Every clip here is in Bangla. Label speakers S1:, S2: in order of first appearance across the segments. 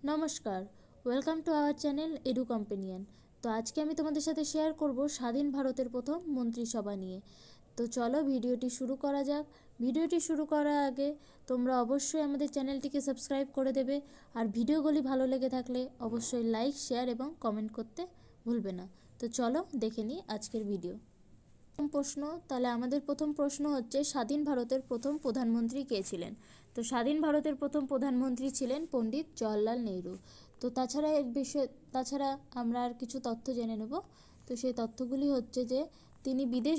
S1: নমস্কার, welcome to our channel edu companion. তো আজকে আমি তোমাদের সাথে শেয়ার করব স্বাধীন ভারতের প্রথম মন্ত্রিসভা নিয়ে। তো চলো ভিডিওটি শুরু করা যাক। ভিডিওটি শুরু করার আগে তোমরা অবশ্যই আমাদের চ্যানেলটিকে সাবস্ক্রাইব করে দেবে, আর ভিডিওগুলি ভালো লেগে থাকলে অবশ্যই লাইক, শেয়ার এবং কমেন্ট করতে ভুলবে না। তো চলো দেখে নিই আজকের ভিডিও। প্রশ্ন, তাহলে আমাদের প্রথম প্রশ্ন হচ্ছে স্বাধীন ভারতের প্রথম প্রধানমন্ত্রী কে ছিলেন? তো স্বাধীন ভারতের প্রথম প্রধানমন্ত্রী ছিলেন পণ্ডিত জওহরলাল নেহরু। তো তাছাড়া আমরা আর কিছু তথ্য জেনে নেব। তো সেই তথ্যগুলি হচ্ছে যে তিনি বিদেশ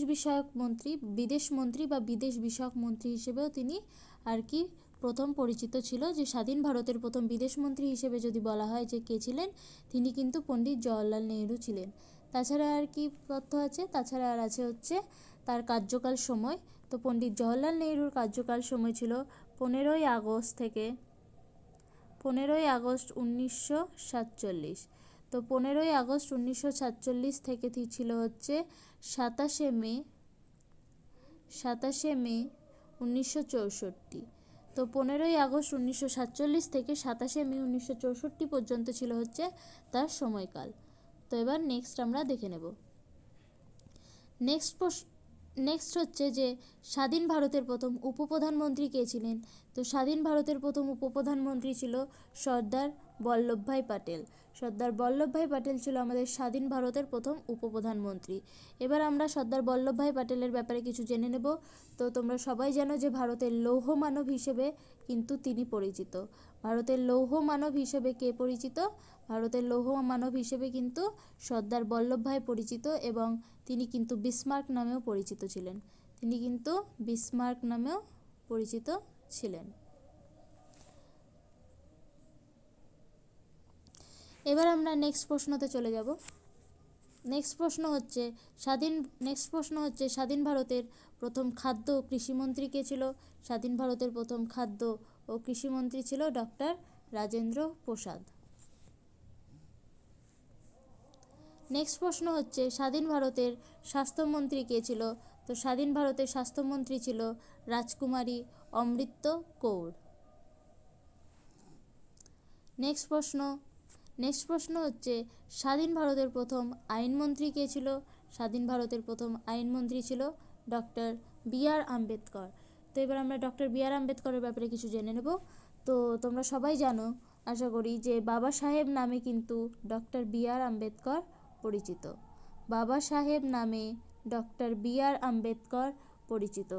S1: মন্ত্রী বা বিদেশ বিষয়ক মন্ত্রী হিসেবেও তিনি আর কি প্রথম পরিচিত ছিল। যে স্বাধীন ভারতের প্রথম বিদেশ মন্ত্রী হিসেবে যদি বলা হয় যে কে ছিলেন, তিনি কিন্তু পণ্ডিত জওহরলাল নেহরু ছিলেন। তাছাড়া আর কি তথ্য আছে? তাছাড়া আর আছে হচ্ছে তার কার্যকাল সময়। তো পণ্ডিত জওহরলাল নেহরুর কার্যকাল সময় ছিল 15ই আগস্ট 1947। তো 15ই আগস্ট 1947 থেকে ছিল হচ্ছে 27শে মে 1964। তো 15ই আগস্ট 1947 থেকে 27শে মে 1964 পর্যন্ত ছিল হচ্ছে তার সময়কাল। তো এবার নেক্সট আমরা দেখে নেব। নেক্সট হচ্ছে যে স্বাধীন ভারতের প্রথম উপপ্রধানমন্ত্রী কে ছিলেন? তো স্বাধীন ভারতের প্রথম উপপ্রধানমন্ত্রী ছিল সর্দার বল্লভভাই প্যাটেল। সর্দার বল্লভভাই প্যাটেল ছিল আমাদের স্বাধীন ভারতের প্রথম উপপ্রধানমন্ত্রী। এবার আমরা সর্দার বল্লভভাই প্যাটেলের ব্যাপারে কিছু জেনে নেব। তো তোমরা সবাই জানো যে ভারতের লৌহ মানব হিসেবে কিন্তু তিনি পরিচিত। ভারতের লৌহ মানব হিসেবে কে পরিচিত? ভারতের লৌহ মানব হিসেবে কিন্তু সর্দার বল্লভভাই পরিচিত, এবং তিনি কিন্তু বিসমার্ক নামেও পরিচিত ছিলেন। এবার আমরা নেক্সট প্রশ্নতে চলে যাব। নেক্সট প্রশ্ন হচ্ছে স্বাধীন ভারতের প্রথম খাদ্য ও কৃষিমন্ত্রী কে ছিল? স্বাধীন ভারতের প্রথম খাদ্য ও কৃষিমন্ত্রী ছিল ডক্টর রাজেন্দ্র প্রসাদ। নেক্সট প্রশ্ন হচ্ছে স্বাধীন ভারতের স্বাস্থ্যমন্ত্রী কে ছিল? তো স্বাধীন ভারতের স্বাস্থ্যমন্ত্রী ছিল রাজকুমারী অমৃত কৌর। নেক্সট প্রশ্ন হচ্ছে স্বাধীন ভারতের প্রথম আইনমন্ত্রী কে ছিল? স্বাধীন ভারতের প্রথম আইনমন্ত্রী ছিল ডক্টর বি.আর. আম্বেদকর। তো এবার আমরা ডক্টর বি.আর. আম্বেদকরের ব্যাপারে কিছু জেনে নেব। তো তোমরা সবাই জানো, আশা করি, যে বাবা সাহেব নামে কিন্তু ডক্টর বি.আর. আম্বেদকর পরিচিত। বাবা সাহেব নামে ডক্টর বি.আর. আম্বেদকর পরিচিত।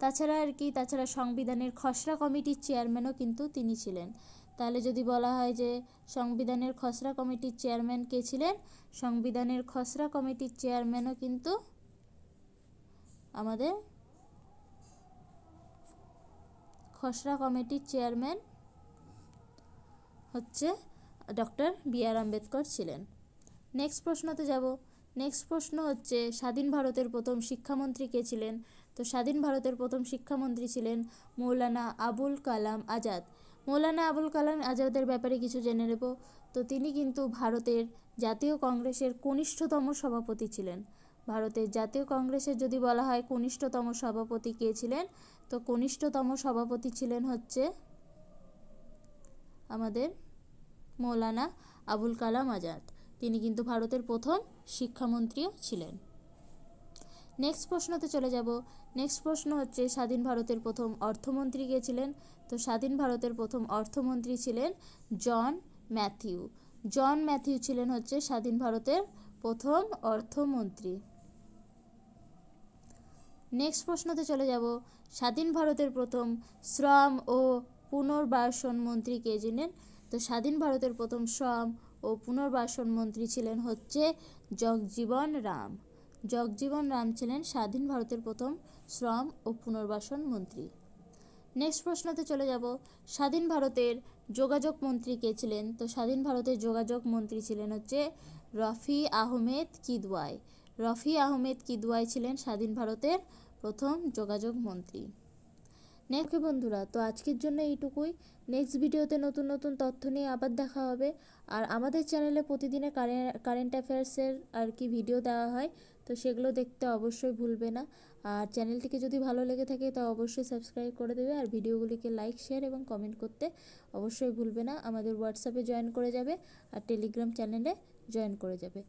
S1: তাছাড়া সংবিধানের খসড়া কমিটির চেয়ারম্যানও কিন্তু তিনি ছিলেন। তাহলে যদি বলা হয় যে সংবিধানের খসড়া কমিটির চেয়ারম্যান কে ছিলেন, সংবিধানের খসড়া কমিটির চেয়ারম্যানও কিন্তু আমাদের খসড়া কমিটির চেয়ারম্যান হচ্ছে ডক্টর বি.আর. আম্বেদকর ছিলেন। নেক্সট প্রশ্নতে যাব। নেক্সট প্রশ্ন হচ্ছে স্বাধীন ভারতের প্রথম শিক্ষামন্ত্রী কে ছিলেন? তো স্বাধীন ভারতের প্রথম শিক্ষামন্ত্রী ছিলেন মৌলানা আবুল কালাম আজাদ। মৌলানা আবুল কালাম আজাদের ব্যাপারে কিছু জেনে নেব। তো তিনি কিন্তু ভারতের জাতীয় কংগ্রেসের কনিষ্ঠতম সভাপতি ছিলেন। ভারতের জাতীয় কংগ্রেসের যদি বলা হয় কনিষ্ঠতম সভাপতি কে ছিলেন, তো কনিষ্ঠতম সভাপতি ছিলেন হচ্ছে আমাদের মৌলানা আবুল কালাম আজাদ। তিনি কিন্তু ভারতের প্রথম শিক্ষামন্ত্রীও ছিলেন। নেক্সট প্রশ্নতে চলে যাব। নেক্সট প্রশ্ন হচ্ছে স্বাধীন ভারতের প্রথম অর্থমন্ত্রী কে ছিলেন? তো স্বাধীন ভারতের প্রথম অর্থমন্ত্রী ছিলেন জন ম্যাথিউ। জন ম্যাথিউ ছিলেন হচ্ছে স্বাধীন ভারতের প্রথম অর্থমন্ত্রী। নেক্সট প্রশ্নতে চলে যাব। স্বাধীন ভারতের প্রথম শ্রম ও পুনর্বাসন মন্ত্রী কে ছিলেন? তো স্বাধীন ভারতের প্রথম শ্রম ও পুনর্বাসন মন্ত্রী ছিলেন হচ্ছে জগজীবন রাম। জগজীবন রাম ছিলেন স্বাধীন ভারতের প্রথম শ্রম ও পুনর্বাসন মন্ত্রী। নেক্সট প্রশ্নতে চলে যাব। স্বাধীন ভারতের যোগাযোগ মন্ত্রী কে ছিলেন? তো স্বাধীন ভারতের যোগাযোগ মন্ত্রী ছিলেন হচ্ছে রফি আহমেদ কিদওয়াই। রফি আহমেদ কিদওয়াই ছিলেন স্বাধীন ভারতের প্রথম যোগাযোগ মন্ত্রী। নেক্সট বন্ধুরা, তো আজকের জন্য এইটুকুই। নেক্সট ভিডিওতে নতুন নতুন তথ্য নিয়ে আবার দেখা হবে। আর আমাদের চ্যানেলে প্রতিদিনের কারেন্ট অ্যাফেয়ার্সের আর কি ভিডিও দেওয়া হয়। তো তো সেগুলো দেখতে অবশ্যই ভুলবে না। আর চ্যানেলটিকে যদি ভালো লেগে থাকে তা অবশ্যই সাবস্ক্রাইব করে দেবে, আর ভিডিওগুলিকে লাইক, শেয়ার এবং কমেন্ট করতে অবশ্যই ভুলবে না। আমাদের হোয়াটসঅ্যাপে জয়েন করে যাবে আর টেলিগ্রাম চ্যানেলে জয়েন করে যাবে।